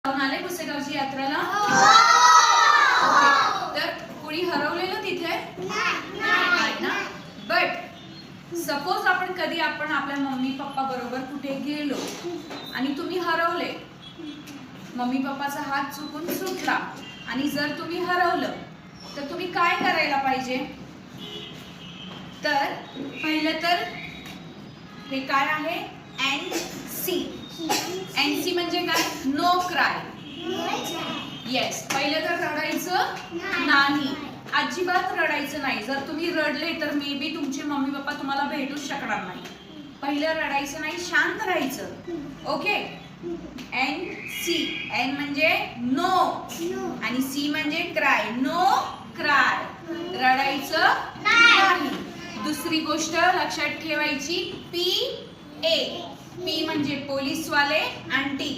आले पुसेगावची यात्रेला? तर कोणी हरवलेलं तिथे नाही ना? बट सपोज आपण कधी आपल्या मम्मी पप्पा बरोबर कुठे गेलो आणि तुम्ही हरवले, मम्मी पप्पाचा हात चुकून सुटला आणि जर तुम्ही हरवलं तर तुम्ही काय करायला पाहिजे? तर पहिलं तर हे काय आहे? NC. NC म्हणजे काय? No cry. येस, पहिलं तर रडायचं नाही, अजिबात रडायचं नाही. जर तुम्ही रडले तर मे बी तुमचे मम्मी पप्पा तुम्हाला भेटूच शकणार नाही. पहिलं रडायचं नाही, शांत राहायचं. ओके. NC. N म्हणजे नो आणि C म्हणजे क्राय. नो क्राय, रडायचं नाही. दुसरी गोष्ट लक्षात ठेवायची, PA. P म्हणजे पोलीसवाले, आंटी.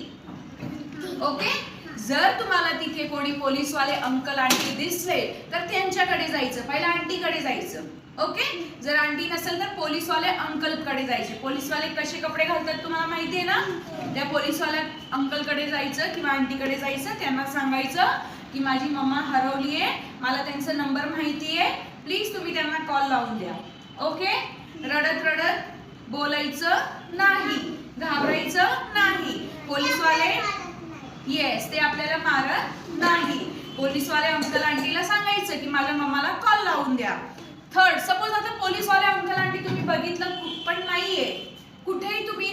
ओके. जर तुम्हाला तिथे कोणी पोलीसवाले अंकल आंटी दिसले तर त्यांच्याकडे जायचं, पहिला आंटीकडे जायचं. ओके. जर आंटी नसेल तर पोलीसवाले अंकल कडे जायचे. पोलीसवाले कसे कपडे घालतात तुम्हाला माहिती आहे ना? त्या पोलीसवाल्या अंकल कडे जायचं किंवा आंटीकडे जायचं, त्यांना सांगायचं की माझी मम्मा हरवली आहे, मला त्यांचा नंबर माहिती आहे, प्लीज तुम्ही त्यांना कॉल लावून द्या. ओके. रडत रडत बोलायचं नाही, घाबरायचं नाही. पोलीसवाले येस, ते आपल्याला मारत नाही. पोलीसवाले अंकल आंटीला सांगायचं की माझ्या मम्माला कॉल लावून द्या. थर्ड, सपोज आता पोलीसवाले अंकल आंटी तुम्ही बघितलं पण नाहीये, कुठेही तुम्ही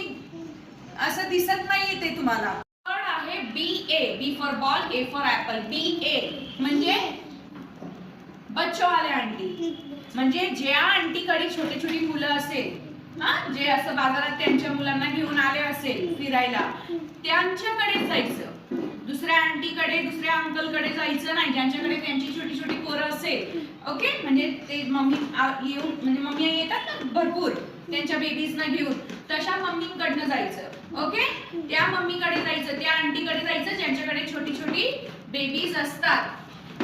असं दिसत नाहीये ते तुम्हाला. थर्ड आहे BA. B for ball, A for apple. BA म्हणजे बच्चोवाले आंटी. म्हणजे ज्या आंटीकडे छोटी छोटी मुलं असेल, जे असं बाजारात त्यांच्या मुलांना घेऊन आले असेल फिरायला, त्यांच्याकडे जायचं. दुसऱ्या आंटीकडे, दुसऱ्या अंकलकडे जायचं नाही, ज्यांच्याकडे त्यांची छोटी छोटी पोरं असेल. ओके. म्हणजे ते मम्मी येऊन, म्हणजे मम्मी येतात ना भरपूर त्यांच्या बेबीजना घेऊन, तशा मम्मींकडनं जायचं. ओके. त्या मम्मीकडे जायचं, त्या आंटीकडे जायचं ज्यांच्याकडे छोटी छोटी बेबीज असतात,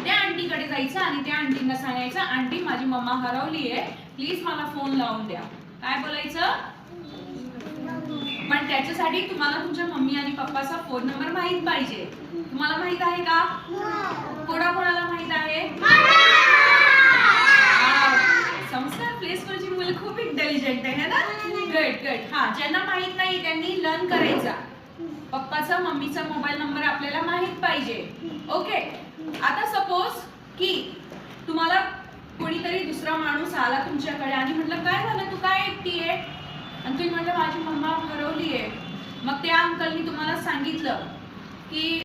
त्या आंटीकडे जायचं आणि त्या आंटींना सांगायचं, आंटी माझी मम्मा हरवली आहे, प्लीज मला फोन लावून द्या. काय बोलायचं? पण त्याच्यासाठी तुम्हाला तुमच्या मम्मी आणि पप्पाचा फोन नंबर माहित पाहिजे. तुम्हाला माहित आहे का? कोणाकोणाला माहित आहे? संस्कार प्ले स्कूलची मुलं खूप इंटेलिजंट आहे ना? Good good. हा, ज्यांना माहित नाही त्यांनी लर्न करायचा. पप्पाचा मम्मीचा मोबाईल नंबर आपल्याला माहित पाहिजे. ओके. आता सपोज की तुम्हाला कोणीतरी दुसरा माणूस आला तुमच्याकडे आणि म्हटलं, काय झालं, तू काय एकटी आहे? आणि तुम्ही म्हटलं माझी मम्मा हरवली आहे. मग त्या अंकलनी तुम्हाला सांगितलं की